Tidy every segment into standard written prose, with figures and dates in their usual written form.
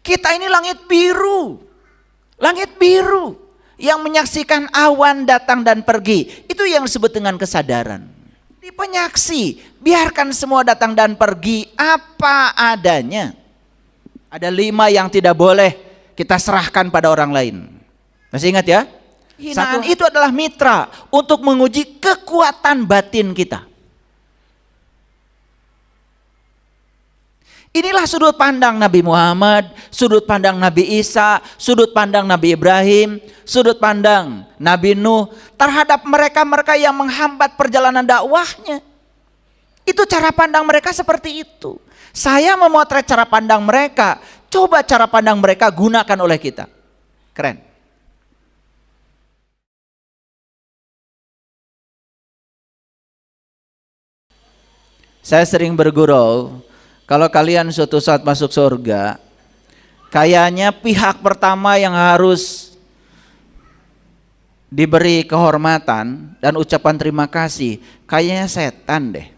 Kita ini langit biru. Langit biru yang menyaksikan awan datang dan pergi. Itu yang disebut dengan kesadaran. Di penyaksi, biarkan semua datang dan pergi apa adanya. Ada 5 yang tidak boleh kita serahkan pada orang lain. Masih ingat ya? Hinaan itu adalah mitra untuk menguji kekuatan batin kita. Inilah sudut pandang Nabi Muhammad, sudut pandang Nabi Isa, sudut pandang Nabi Ibrahim, sudut pandang Nabi Nuh terhadap mereka-mereka yang menghambat perjalanan dakwahnya. Itu cara pandang mereka seperti itu. Saya memotret cara pandang mereka, coba cara pandang mereka gunakan oleh kita. Keren. Saya sering bergurau, kalau kalian suatu saat masuk surga, kayaknya pihak pertama yang harus diberi kehormatan dan ucapan terima kasih, kayaknya setan deh.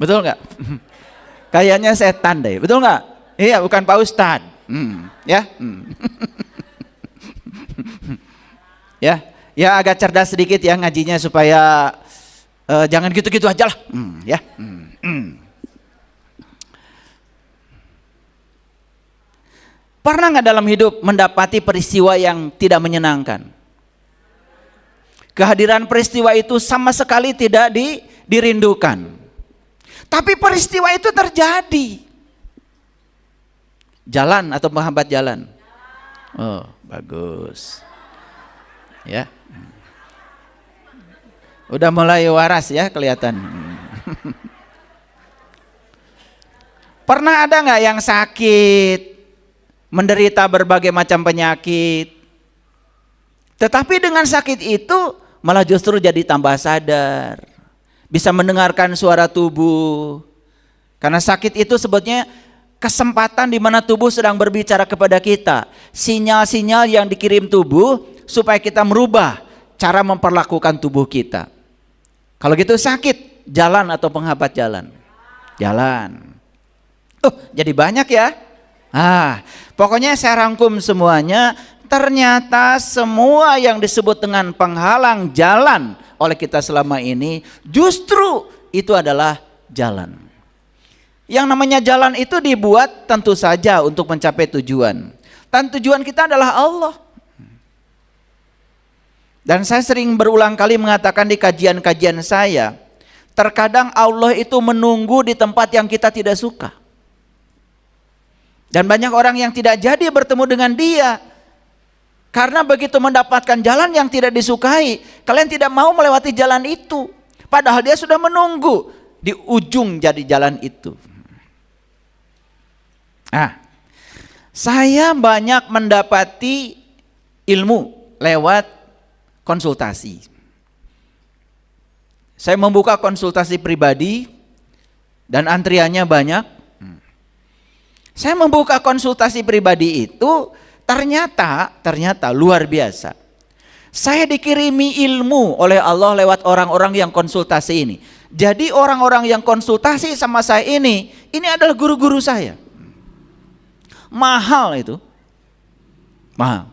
Betul nggak? Kayaknya setan deh, betul nggak? Iya, bukan Pak Ustadz. Ya, ya agak cerdas sedikit ya ngajinya supaya jangan gitu-gitu aja lah, ya. Pernah nggak dalam hidup mendapati peristiwa yang tidak menyenangkan? Kehadiran peristiwa itu sama sekali tidak dirindukan. Tapi peristiwa itu terjadi. Jalan atau menghambat jalan? Oh, bagus. Ya. Udah mulai waras ya kelihatan. Pernah ada nggak yang sakit, menderita berbagai macam penyakit, tetapi dengan sakit itu malah justru jadi tambah sadar, bisa mendengarkan suara tubuh. Karena sakit itu sebetulnya kesempatan di mana tubuh sedang berbicara kepada kita, sinyal-sinyal yang dikirim tubuh supaya kita merubah cara memperlakukan tubuh kita. Kalau gitu sakit, jalan atau penghambat jalan? Jalan. Jadi banyak ya. Pokoknya saya rangkum semuanya. Ternyata semua yang disebut dengan penghalang jalan oleh kita selama ini, justru itu adalah jalan. Yang namanya jalan itu dibuat tentu saja untuk mencapai tujuan. Dan tujuan kita adalah Allah. Dan saya sering berulang kali mengatakan di kajian-kajian saya, terkadang Allah itu menunggu di tempat yang kita tidak suka. Dan banyak orang yang tidak jadi bertemu dengan Dia, karena begitu mendapatkan jalan yang tidak disukai, kalian tidak mau melewati jalan itu. Padahal Dia sudah menunggu di ujung jadi jalan itu. Saya banyak mendapati ilmu lewat konsultasi. Saya membuka konsultasi pribadi dan antriannya banyak. Saya membuka konsultasi pribadi itu ternyata luar biasa. Saya dikirimi ilmu oleh Allah lewat orang-orang yang konsultasi ini. Jadi orang-orang yang konsultasi sama saya ini adalah guru-guru saya. Mahal itu. Mahal.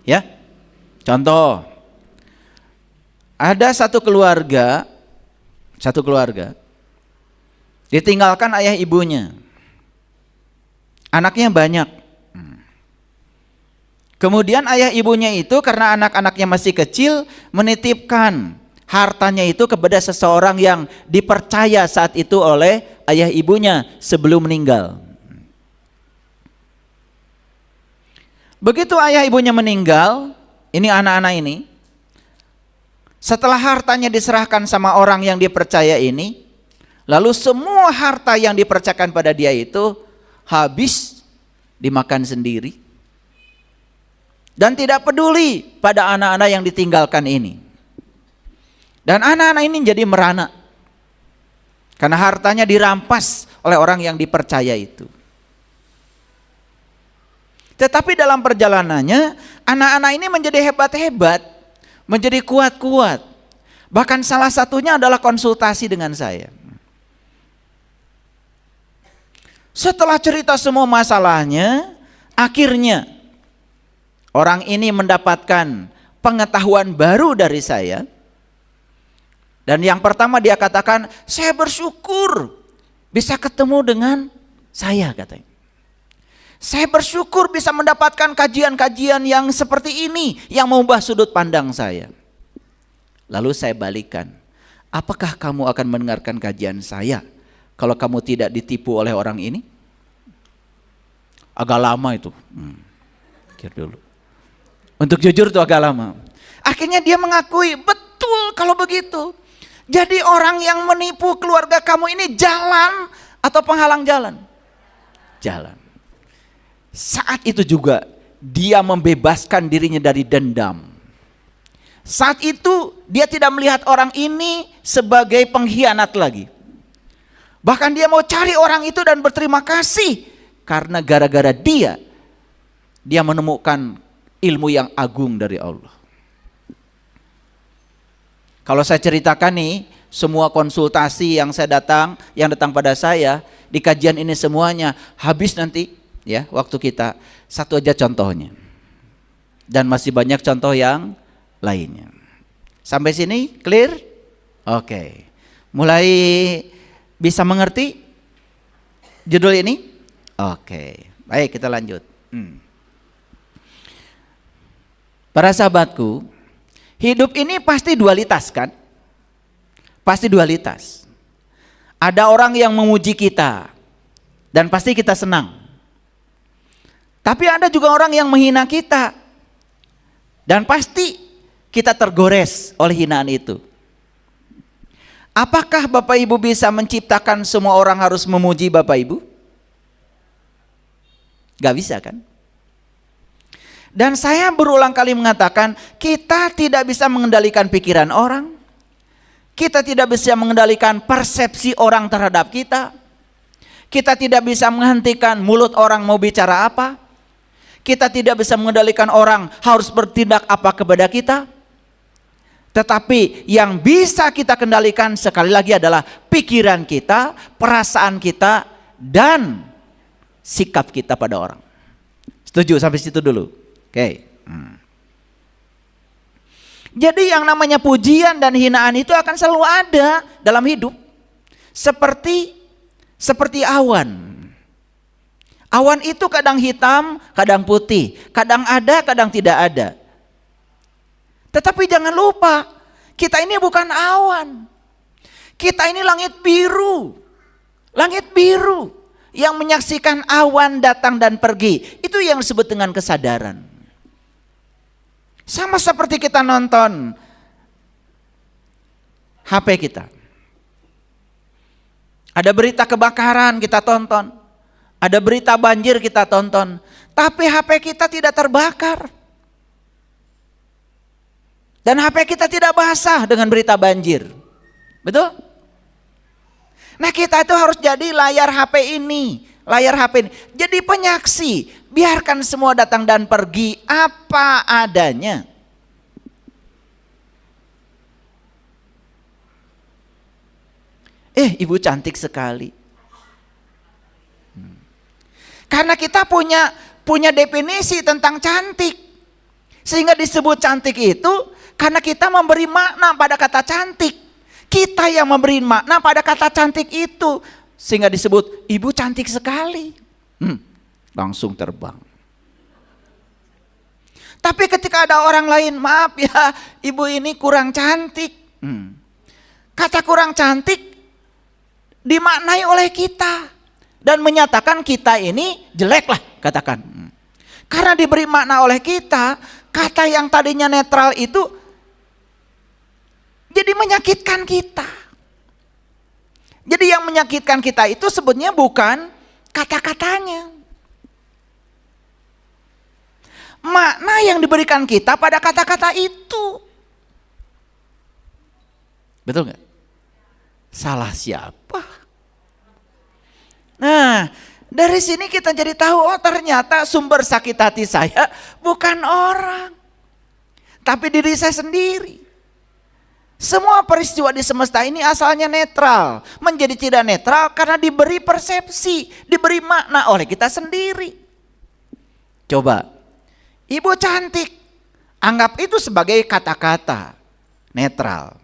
Ya. Contoh, ada satu keluarga ditinggalkan ayah ibunya, anaknya banyak. Kemudian ayah ibunya itu karena anak-anaknya masih kecil menitipkan hartanya itu kepada seseorang yang dipercaya saat itu oleh ayah ibunya sebelum meninggal. Begitu ayah ibunya meninggal, ini anak-anak ini, setelah hartanya diserahkan sama orang yang dipercaya ini, lalu semua harta yang dipercayakan pada dia itu habis dimakan sendiri. Dan tidak peduli pada anak-anak yang ditinggalkan ini. Dan anak-anak ini jadi merana, karena hartanya dirampas oleh orang yang dipercaya itu. Tetapi dalam perjalanannya, anak-anak ini menjadi hebat-hebat, menjadi kuat-kuat. Bahkan salah satunya adalah konsultasi dengan saya. Setelah cerita semua masalahnya, akhirnya orang ini mendapatkan pengetahuan baru dari saya. Dan yang pertama dia katakan, saya bersyukur bisa ketemu dengan saya, katanya. Saya bersyukur bisa mendapatkan kajian-kajian yang seperti ini, yang mengubah sudut pandang saya. Lalu saya balikan, apakah kamu akan mendengarkan kajian saya kalau kamu tidak ditipu oleh orang ini? Agak lama itu. Pikir dulu. Untuk jujur itu agak lama. Akhirnya dia mengakui, betul kalau begitu. Jadi orang yang menipu keluarga kamu ini jalan atau penghalang jalan? Jalan. Saat itu juga dia membebaskan dirinya dari dendam. Saat itu dia tidak melihat orang ini sebagai pengkhianat lagi. Bahkan dia mau cari orang itu dan berterima kasih. Karena gara-gara dia menemukan ilmu yang agung dari Allah. Kalau saya ceritakan nih, semua konsultasi yang datang pada saya, di kajian ini semuanya habis nanti ya waktu kita. Satu aja contohnya. Dan masih banyak contoh yang lainnya. Sampai sini clear? Oke. Mulai bisa mengerti judul ini? Oke. Baik, kita lanjut. Para sahabatku, hidup ini pasti dualitas kan? Pasti dualitas. Ada orang yang memuji kita dan pasti kita senang. Tapi ada juga orang yang menghina kita dan pasti kita tergores oleh hinaan itu. Apakah Bapak Ibu bisa menciptakan semua orang harus memuji Bapak Ibu? Gak bisa kan? Dan saya berulang kali mengatakan, kita tidak bisa mengendalikan pikiran orang. Kita tidak bisa mengendalikan persepsi orang terhadap kita. Kita tidak bisa menghentikan mulut orang mau bicara apa. Kita tidak bisa mengendalikan orang harus bertindak apa kepada kita. Tetapi yang bisa kita kendalikan sekali lagi adalah pikiran kita, perasaan kita, dan sikap kita pada orang. Setuju sampai situ dulu? Oke. Jadi yang namanya pujian dan hinaan itu akan selalu ada dalam hidup. Seperti awan. Awan itu kadang hitam, kadang putih, kadang ada, kadang tidak ada. Tetapi jangan lupa, kita ini bukan awan. Kita ini langit biru. Langit biru yang menyaksikan awan datang dan pergi. Itu yang disebut dengan kesadaran. Sama seperti kita nonton HP kita. Ada berita kebakaran kita tonton. Ada berita banjir kita tonton. Tapi HP kita tidak terbakar. Dan HP kita tidak basah dengan berita banjir. Betul? Nah kita itu harus jadi layar HP ini. Layar HP ini. Jadi penyaksi. Biarkan semua datang dan pergi apa adanya. Ibu cantik sekali. Karena kita punya definisi tentang cantik. Sehingga disebut cantik itu karena kita memberi makna pada kata cantik. Kita yang memberi makna pada kata cantik itu. Sehingga disebut ibu cantik sekali. Langsung terbang. Tapi ketika ada orang lain, maaf ya ibu ini kurang cantik. Kata kurang cantik dimaknai oleh kita. Dan menyatakan kita ini jelek lah katakan. Karena diberi makna oleh kita, kata yang tadinya netral itu jadi menyakitkan kita. Jadi yang menyakitkan kita itu sebetulnya bukan kata-katanya. Makna yang diberikan kita pada kata-kata itu. Betul nggak? Salah siapa? Nah, dari sini kita jadi tahu, oh ternyata sumber sakit hati saya bukan orang, tapi diri saya sendiri. Semua peristiwa di semesta ini asalnya netral, menjadi tidak netral karena diberi persepsi, diberi makna oleh kita sendiri. Coba, ibu cantik, anggap itu sebagai kata-kata netral.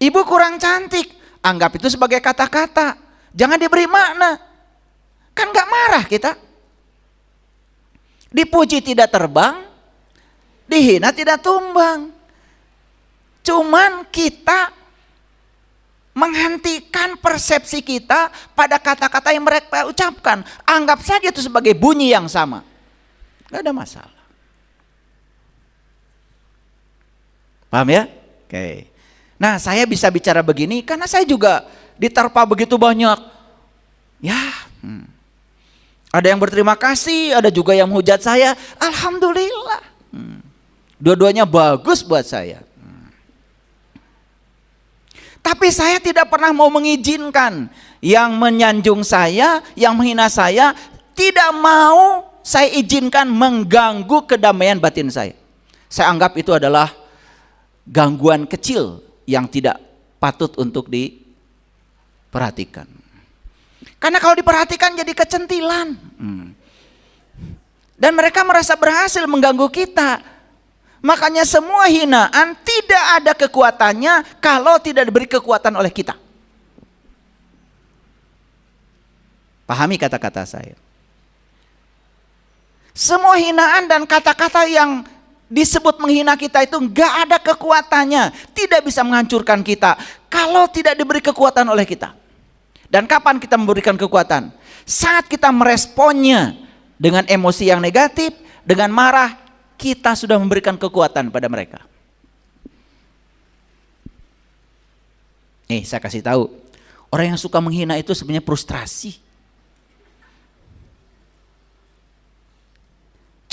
Ibu kurang cantik, anggap itu sebagai kata-kata, jangan diberi makna. Kan gak marah kita. Dipuji tidak terbang, dihina tidak tumbang. Cuman kita menghentikan persepsi kita pada kata-kata yang mereka ucapkan. Anggap saja itu sebagai bunyi yang sama. Gak ada masalah. Paham ya? Oke. Nah, saya bisa bicara begini karena saya juga diterpa begitu banyak. Ya, ada yang berterima kasih, ada juga yang menghujat saya. Alhamdulillah. Dua-duanya bagus buat saya. Tapi saya tidak pernah mau mengizinkan yang menyanjung saya, yang menghina saya, tidak mau saya izinkan mengganggu kedamaian batin saya. Saya anggap itu adalah gangguan kecil yang tidak patut untuk diperhatikan. Karena kalau diperhatikan jadi kecentilan. Dan mereka merasa berhasil mengganggu kita. Makanya semua hinaan tidak ada kekuatannya kalau tidak diberi kekuatan oleh kita. Pahami kata-kata saya. Semua hinaan dan kata-kata yang disebut menghina kita itu gak ada kekuatannya. Tidak bisa menghancurkan kita kalau tidak diberi kekuatan oleh kita. Dan kapan kita memberikan kekuatan? Saat kita meresponnya dengan emosi yang negatif, dengan marah, kita sudah memberikan kekuatan pada mereka. Nih, saya kasih tahu, orang yang suka menghina itu sebenarnya frustrasi.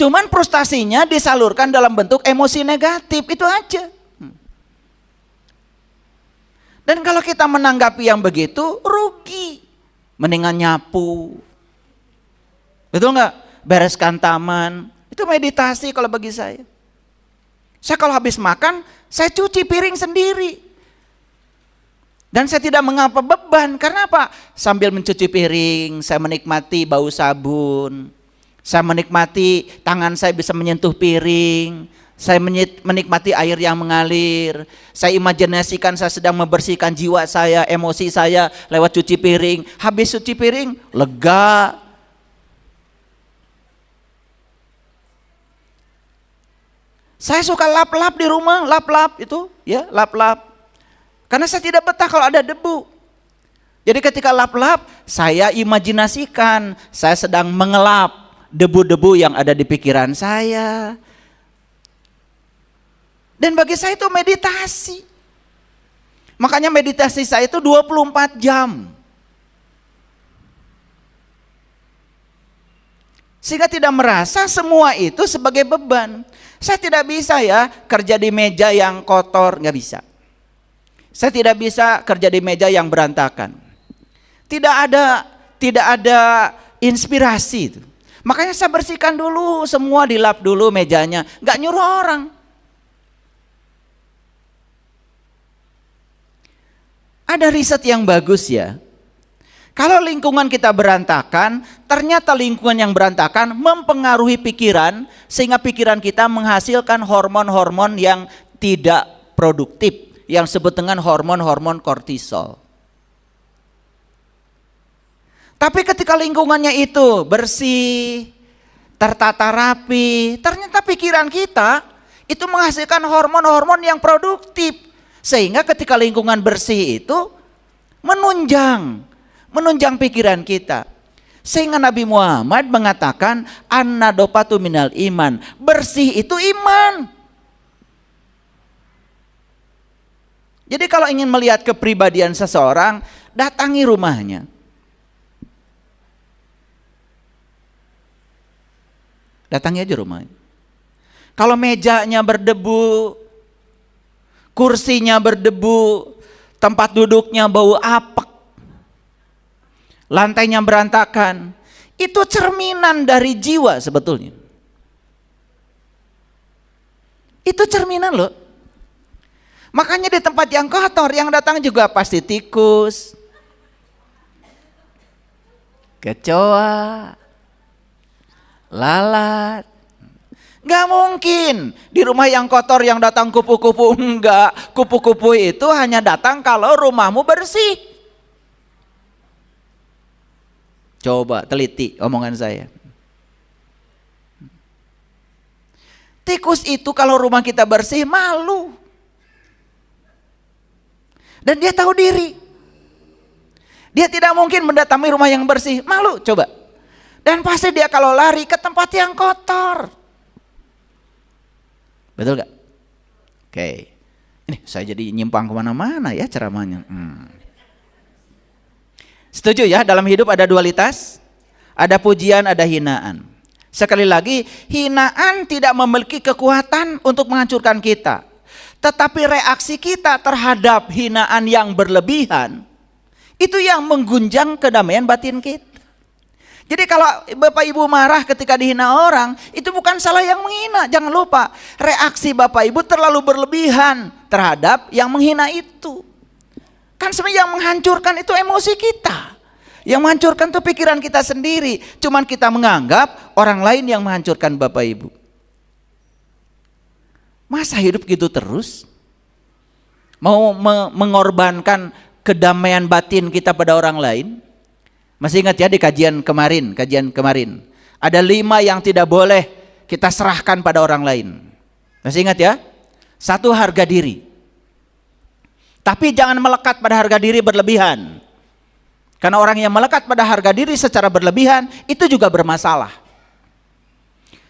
Cuman frustasinya disalurkan dalam bentuk emosi negatif, itu aja. Dan kalau kita menanggapi yang begitu, rugi. Mendingan nyapu. Betul nggak? Bereskan taman. Itu meditasi kalau bagi saya. Saya kalau habis makan, saya cuci piring sendiri. Dan saya tidak mengapa beban. Karena apa? Sambil mencuci piring, saya menikmati bau sabun. Saya menikmati tangan saya bisa menyentuh piring. Saya menikmati air yang mengalir. Saya imajinasikan saya sedang membersihkan jiwa saya, emosi saya lewat cuci piring. Habis cuci piring, lega. Saya suka lap-lap di rumah, lap-lap itu, ya, lap-lap. Karena saya tidak betah kalau ada debu. Jadi ketika lap-lap, saya imajinasikan saya sedang mengelap debu-debu yang ada di pikiran saya. Dan bagi saya itu meditasi. Makanya meditasi saya itu 24 jam. Sehingga tidak merasa semua itu sebagai beban. Saya tidak bisa ya kerja di meja yang kotor, nggak bisa. Saya tidak bisa kerja di meja yang berantakan. Tidak ada inspirasi itu. Makanya saya bersihkan dulu semua, dilap dulu mejanya, nggak nyuruh orang. Ada riset yang bagus ya. Kalau lingkungan kita berantakan, ternyata lingkungan yang berantakan mempengaruhi pikiran, sehingga pikiran kita menghasilkan hormon-hormon yang tidak produktif, yang disebut dengan hormon-hormon kortisol. Tapi ketika lingkungannya itu bersih, tertata rapi, ternyata pikiran kita itu menghasilkan hormon-hormon yang produktif, sehingga ketika lingkungan bersih itu menunjang pikiran kita. Sehingga Nabi Muhammad mengatakan an-nadofatu minal iman. Bersih itu iman. Jadi kalau ingin melihat kepribadian seseorang, datangi rumahnya. Datangi aja rumahnya. Kalau mejanya berdebu, kursinya berdebu, tempat duduknya bau apek, lantainya berantakan, itu cerminan dari jiwa sebetulnya. Itu cerminan loh. Makanya di tempat yang kotor yang datang juga pasti tikus, kecoa, lalat. Nggak mungkin di rumah yang kotor yang datang kupu-kupu. Enggak, kupu-kupu itu hanya datang kalau rumahmu bersih. Coba teliti omongan saya. Tikus itu kalau rumah kita bersih malu. Dan dia tahu diri. Dia tidak mungkin mendatangi rumah yang bersih, malu coba. Dan pasti dia kalau lari ke tempat yang kotor. Betul gak? Oke. Ini saya jadi nyimpang kemana-mana ya ceramahnya. Setuju ya, dalam hidup ada dualitas, ada pujian, ada hinaan. Sekali lagi, hinaan tidak memiliki kekuatan untuk menghancurkan kita. Tetapi reaksi kita terhadap hinaan yang berlebihan, itu yang menggunjang kedamaian batin kita. Jadi kalau Bapak Ibu marah ketika dihina orang, itu bukan salah yang menghina. Jangan lupa, reaksi Bapak Ibu terlalu berlebihan terhadap yang menghina itu. Kan sebenarnya yang menghancurkan itu emosi kita. Yang menghancurkan itu pikiran kita sendiri. Cuman kita menganggap orang lain yang menghancurkan Bapak Ibu. Masa hidup gitu terus? Mau mengorbankan kedamaian batin kita pada orang lain? Masih ingat ya di kajian kemarin, ada 5 yang tidak boleh kita serahkan pada orang lain. Masih ingat ya? 1, harga diri. Tapi jangan melekat pada harga diri berlebihan. Karena orang yang melekat pada harga diri secara berlebihan itu juga bermasalah.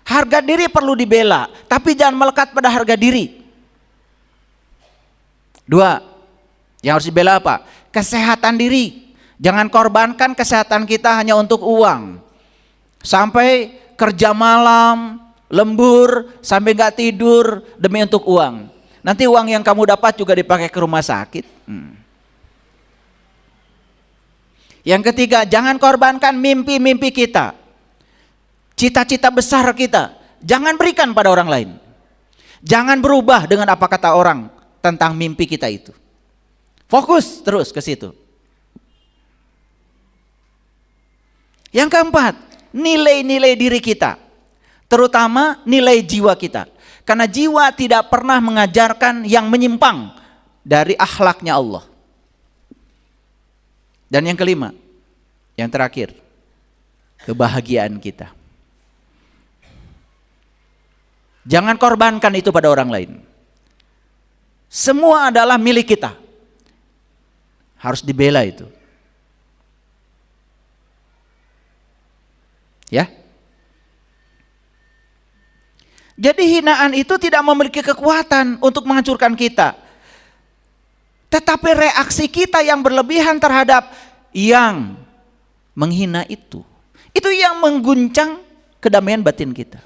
Harga diri perlu dibela, tapi jangan melekat pada harga diri. 2, yang harus dibela apa? Kesehatan diri. Jangan korbankan kesehatan kita hanya untuk uang. Sampai kerja malam, lembur, sampai gak tidur demi untuk uang. Nanti uang yang kamu dapat juga dipakai ke rumah sakit. Yang ketiga, jangan korbankan mimpi-mimpi kita. Cita-cita besar kita. Jangan berikan pada orang lain. Jangan berubah dengan apa kata orang tentang mimpi kita itu. Fokus terus ke situ. Yang keempat, nilai-nilai diri kita, terutama nilai jiwa kita. Karena jiwa tidak pernah mengajarkan yang menyimpang dari akhlaknya Allah. Dan yang kelima, yang terakhir, kebahagiaan kita. Jangan korbankan itu pada orang lain. Semua adalah milik kita. Harus dibela itu. Ya. Jadi hinaan itu tidak memiliki kekuatan untuk menghancurkan kita. Tetapi reaksi kita yang berlebihan terhadap yang menghina itu yang mengguncang kedamaian batin kita.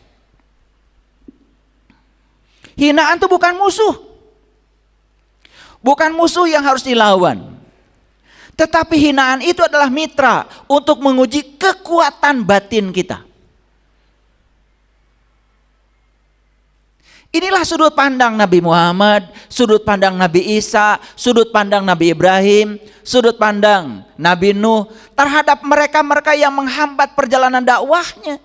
Hinaan itu bukan musuh. Bukan musuh yang harus dilawan. Tetapi hinaan itu adalah mitra untuk menguji kekuatan batin kita. Inilah sudut pandang Nabi Muhammad, sudut pandang Nabi Isa, sudut pandang Nabi Ibrahim, sudut pandang Nabi Nuh terhadap mereka-mereka yang menghambat perjalanan dakwahnya.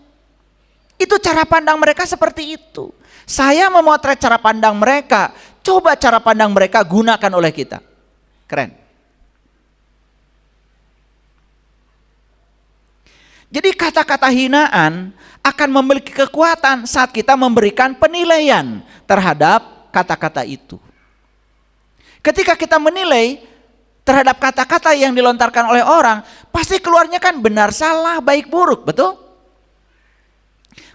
Itu cara pandang mereka seperti itu. Saya memotret cara pandang mereka, coba cara pandang mereka gunakan oleh kita. Keren. Jadi kata-kata hinaan akan memiliki kekuatan saat kita memberikan penilaian terhadap kata-kata itu. Ketika kita menilai terhadap kata-kata yang dilontarkan oleh orang, pasti keluarnya kan benar salah, baik buruk, betul?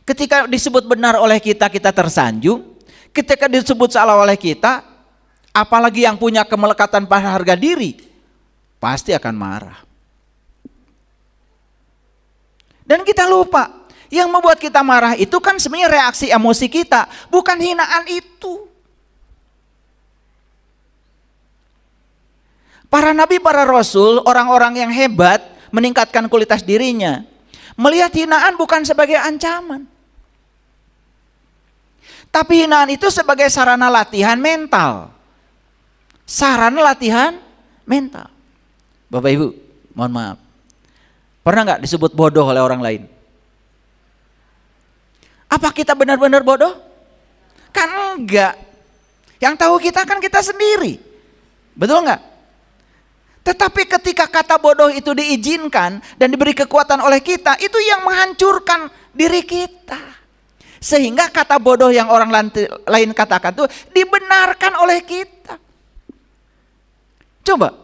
Ketika disebut benar oleh kita, kita tersanjung. Ketika disebut salah oleh kita, apalagi yang punya kemelekatan pada harga diri, pasti akan marah. Dan kita lupa, yang membuat kita marah itu kan sebenarnya reaksi emosi kita, bukan hinaan itu. Para nabi, para rasul, orang-orang yang hebat meningkatkan kualitas dirinya, melihat hinaan bukan sebagai ancaman. Tapi hinaan itu sebagai sarana latihan mental. sarana latihan mental. Bapak Ibu, mohon maaf. Pernah nggak disebut bodoh oleh orang lain? Apa kita benar-benar bodoh? Kan enggak. Yang tahu kita kan kita sendiri. Betul nggak? Tetapi ketika kata bodoh itu diizinkan dan diberi kekuatan oleh kita, itu yang menghancurkan diri kita. Sehingga kata bodoh yang orang lain katakan itu dibenarkan oleh kita. Coba,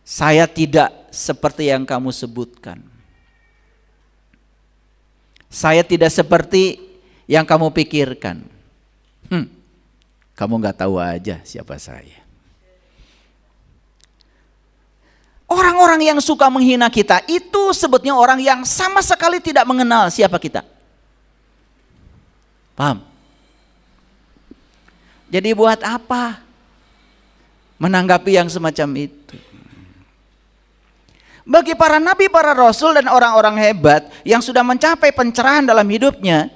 saya tidak seperti yang kamu sebutkan. Saya tidak seperti yang kamu pikirkan. Kamu nggak tahu aja siapa saya. Orang-orang yang suka menghina kita itu sebetulnya orang yang sama sekali tidak mengenal siapa kita. Paham? Jadi buat apa menanggapi yang semacam itu? Bagi para nabi, para rasul dan orang-orang hebat yang sudah mencapai pencerahan dalam hidupnya,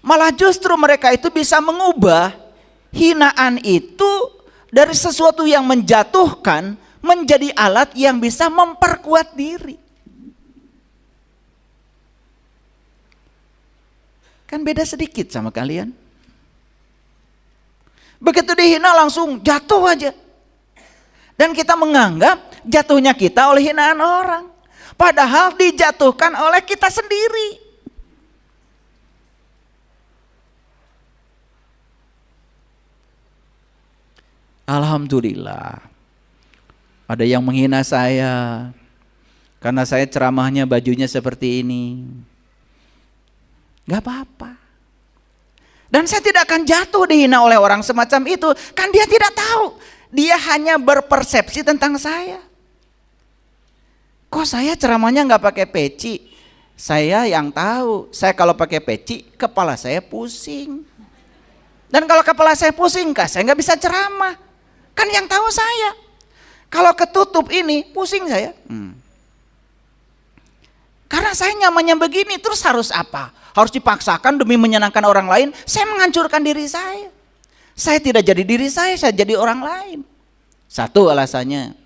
malah justru mereka itu bisa mengubah hinaan itu dari sesuatu yang menjatuhkan menjadi alat yang bisa memperkuat diri. Kan beda sedikit sama kalian. Begitu dihina langsung jatuh aja. Dan kita menganggap jatuhnya kita oleh hinaan orang. Padahal dijatuhkan oleh kita sendiri. Alhamdulillah. Ada yang menghina saya karena saya ceramahnya bajunya seperti ini. Gak apa-apa. Dan saya tidak akan jatuh dihina oleh orang semacam itu. Kan dia tidak tahu. Dia hanya berpersepsi tentang saya. Kok saya ceramahnya gak pakai peci? Saya yang tahu. Saya kalau pakai peci kepala saya pusing. Dan kalau kepala saya pusing saya gak bisa ceramah. Kan yang tahu saya. Kalau ketutup ini pusing saya. Karena saya nyamannya begini, terus harus apa? Harus dipaksakan demi menyenangkan orang lain. Saya menghancurkan diri saya. Saya tidak jadi diri saya jadi orang lain. Satu alasannya.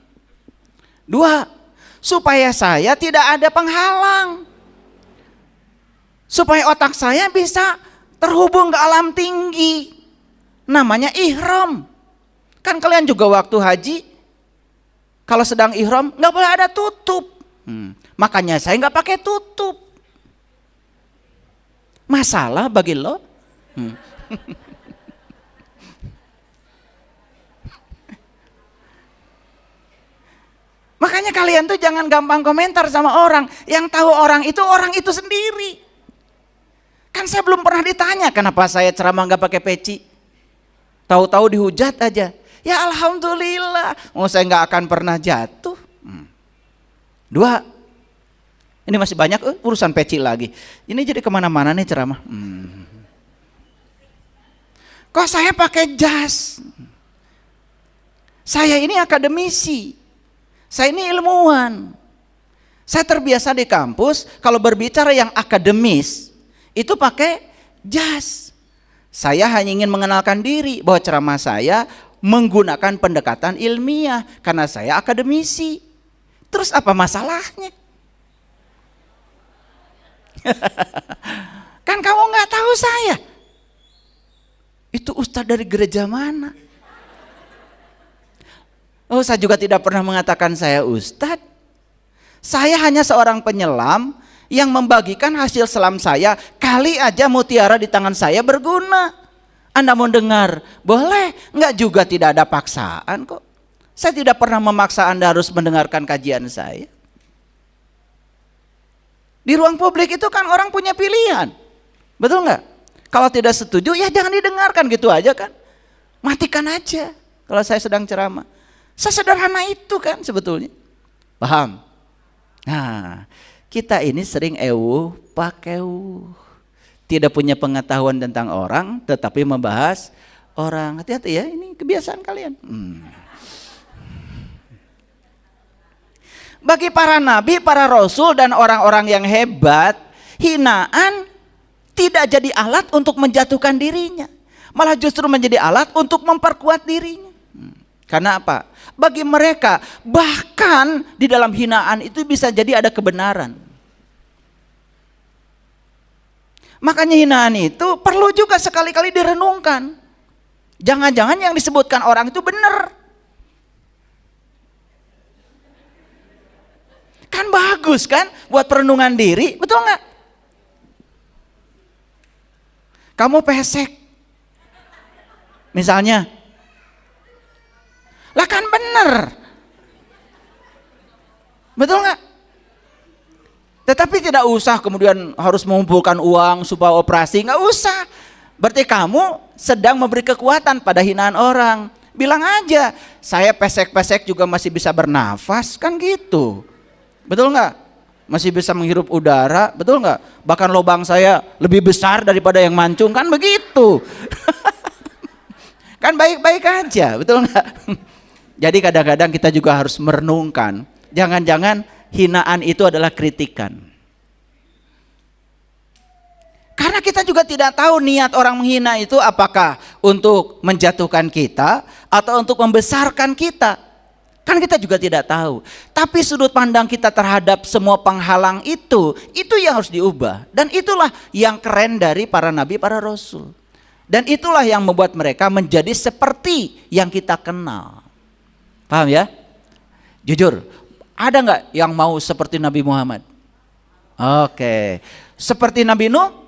Dua, supaya saya tidak ada penghalang. Supaya otak saya bisa terhubung ke alam tinggi. Namanya ihram. Kan kalian juga waktu haji, kalau sedang ihram nggak boleh ada tutup. Makanya saya nggak pakai tutup. Masalah bagi lo? Makanya kalian tuh jangan gampang komentar sama orang. Yang tahu orang itu sendiri. Kan saya belum pernah ditanya kenapa saya ceramah nggak pakai peci. Tahu-tahu dihujat aja. Ya alhamdulillah, saya nggak akan pernah jatuh. Dua, ini masih banyak urusan peci lagi. Ini jadi kemana-mana nih ceramah. Kok saya pakai jas? Saya ini akademisi, saya ini ilmuwan. Saya terbiasa di kampus kalau berbicara yang akademis itu pakai jas. Saya hanya ingin mengenalkan diri bahwa ceramah saya menggunakan pendekatan ilmiah karena saya akademisi. Terus apa masalahnya? Kan kamu nggak tahu saya. Itu ustadz dari gereja mana? Oh, saya juga tidak pernah mengatakan saya ustadz. Saya hanya seorang penyelam yang membagikan hasil selam saya. Kali aja mutiara di tangan saya berguna. Anda mau dengar? Boleh, enggak juga tidak ada paksaan kok. Saya tidak pernah memaksa Anda harus mendengarkan kajian saya. Di ruang publik itu kan orang punya pilihan. Betul enggak? Kalau tidak setuju ya jangan didengarkan gitu aja kan. Matikan aja kalau saya sedang ceramah. Sesederhana itu kan sebetulnya. Paham? Nah, kita ini sering pakeu. Tidak punya pengetahuan tentang orang, tetapi membahas orang. Hati-hati ya, ini kebiasaan kalian. Bagi para nabi, para rasul dan orang-orang yang hebat, hinaan tidak jadi alat untuk menjatuhkan dirinya. Malah justru menjadi alat untuk memperkuat dirinya. Karena apa? Bagi mereka bahkan di dalam hinaan itu bisa jadi ada kebenaran. Makanya hinaan itu perlu juga sekali-kali direnungkan. Jangan-jangan yang disebutkan orang itu benar. Kan bagus kan buat perenungan diri, betul nggak? Kamu pesek. Misalnya. Lah kan benar. Betul nggak? Tetapi tidak usah kemudian harus mengumpulkan uang supaya operasi, nggak usah. Berarti kamu sedang memberi kekuatan pada hinaan orang. Bilang aja, saya pesek-pesek juga masih bisa bernafas, kan gitu. Betul nggak? Masih bisa menghirup udara, betul nggak? Bahkan lubang saya lebih besar daripada yang mancung, kan begitu. Kan baik-baik aja, betul nggak? Jadi kadang-kadang kita juga harus merenungkan, jangan-jangan hinaan itu adalah kritikan. Karena kita juga tidak tahu niat orang menghina itu apakah untuk menjatuhkan kita atau untuk membesarkan kita. Kan kita juga tidak tahu. Tapi sudut pandang kita terhadap semua penghalang itu yang harus diubah. Dan itulah yang keren dari para nabi, para rasul. Dan itulah yang membuat mereka menjadi seperti yang kita kenal. Paham ya? Jujur, ada nggak yang mau seperti Nabi Muhammad? Oke. Seperti Nabi Nuh?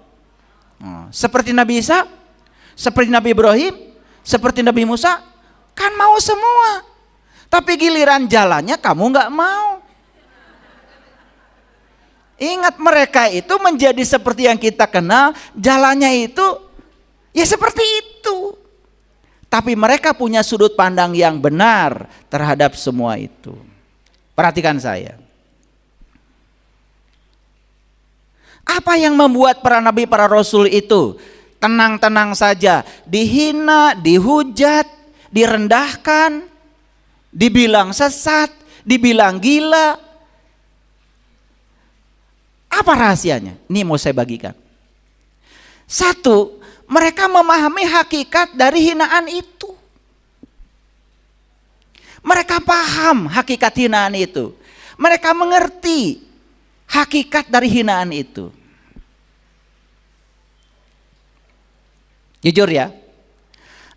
Seperti Nabi Isa? Seperti Nabi Ibrahim? Seperti Nabi Musa? Kan mau semua. Tapi giliran jalannya kamu nggak mau. Ingat, mereka itu menjadi seperti yang kita kenal, jalannya itu ya seperti itu. Tapi mereka punya sudut pandang yang benar terhadap semua itu. Perhatikan saya. Apa yang membuat para nabi, para rasul itu tenang-tenang saja, dihina, dihujat, direndahkan, dibilang sesat, dibilang gila? Apa rahasianya? Ini mau saya bagikan. Satu, mereka memahami hakikat dari hinaan itu. Mereka paham hakikat hinaan itu. Mereka mengerti hakikat dari hinaan itu. Jujur ya,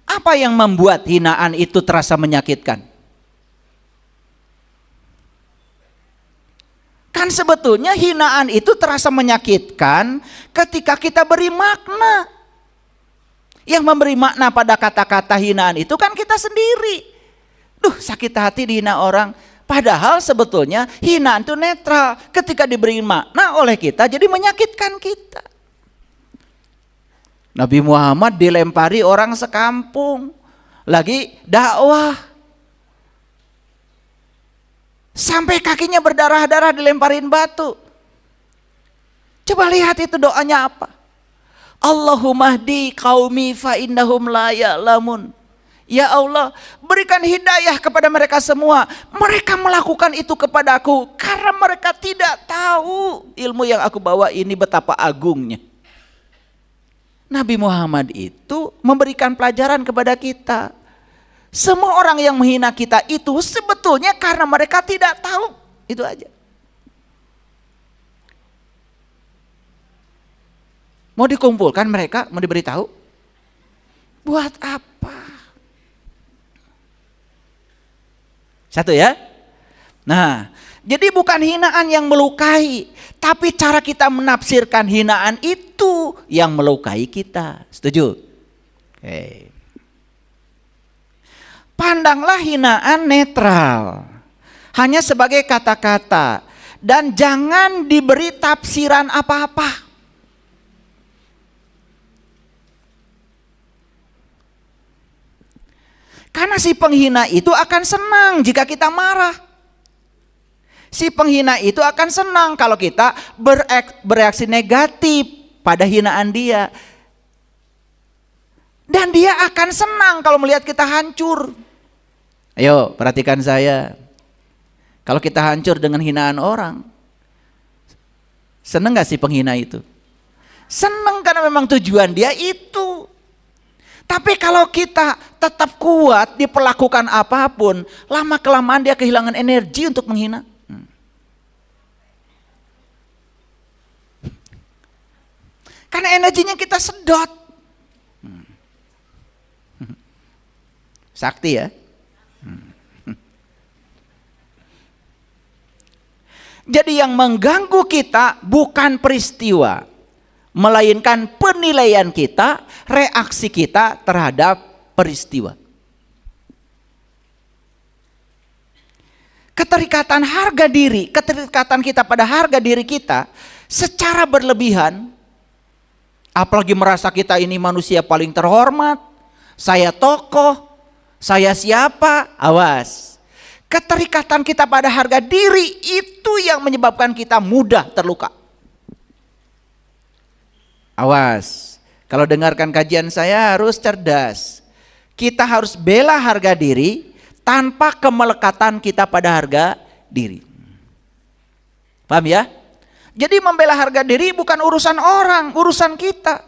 apa yang membuat hinaan itu terasa menyakitkan? Kan sebetulnya hinaan itu terasa menyakitkan ketika kita beri makna. Yang memberi makna pada kata-kata hinaan itu kan kita sendiri. Duh, sakit hati dihina orang. Padahal sebetulnya hinaan itu netral. Ketika diberi makna oleh kita, jadi menyakitkan kita. Nabi Muhammad dilempari orang sekampung, lagi dakwah. Sampai kakinya berdarah-darah dilemparin batu. Coba lihat itu doanya apa? Allahumma hdi qaumi fa innahum la ya'lamun. Ya Allah, berikan hidayah kepada mereka semua. Mereka melakukan itu kepadaku karena mereka tidak tahu ilmu yang aku bawa ini betapa agungnya. Nabi Muhammad itu memberikan pelajaran kepada kita. Semua orang yang menghina kita itu sebetulnya karena mereka tidak tahu. Itu aja. Mau dikumpulkan mereka, mau diberitahu? Buat apa? Satu ya. Nah, jadi bukan hinaan yang melukai, tapi cara kita menafsirkan hinaan itu yang melukai kita. Setuju? Oke. Pandanglah hinaan netral, hanya sebagai kata-kata, dan jangan diberi tafsiran apa-apa. Karena si penghina itu akan senang jika kita marah. Si penghina itu akan senang kalau kita bereaksi negatif pada hinaan dia. Dan dia akan senang kalau melihat kita hancur. Ayo perhatikan saya. Kalau kita hancur dengan hinaan orang, senang gak si penghina itu? Senang karena memang tujuan dia itu. Tapi kalau kita tetap kuat diperlakukan apapun, lama-kelamaan dia kehilangan energi untuk menghina. Karena energinya kita sedot. Sakti ya. Jadi yang mengganggu kita bukan peristiwa, melainkan penilaian kita, reaksi kita terhadap peristiwa. Keterikatan harga diri, keterikatan kita pada harga diri kita secara berlebihan, apalagi merasa kita ini manusia paling terhormat, saya tokoh, saya siapa, awas. Keterikatan kita pada harga diri itu yang menyebabkan kita mudah terluka. Awas, kalau dengarkan kajian saya harus cerdas. Kita harus bela harga diri tanpa kemelekatan kita pada harga diri. Paham ya? Jadi membela harga diri bukan urusan orang, urusan kita.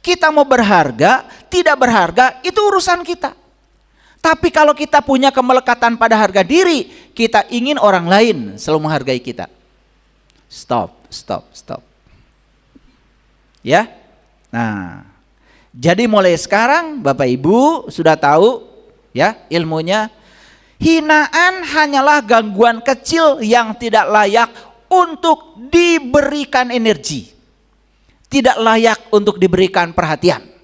Kita mau berharga, tidak berharga, itu urusan kita. Tapi kalau kita punya kemelekatan pada harga diri, kita ingin orang lain selalu menghargai kita. Stop. Ya. Nah, jadi mulai sekarang Bapak Ibu sudah tahu ya ilmunya. Hinaan hanyalah gangguan kecil yang tidak layak untuk diberikan energi. Tidak layak untuk diberikan perhatian.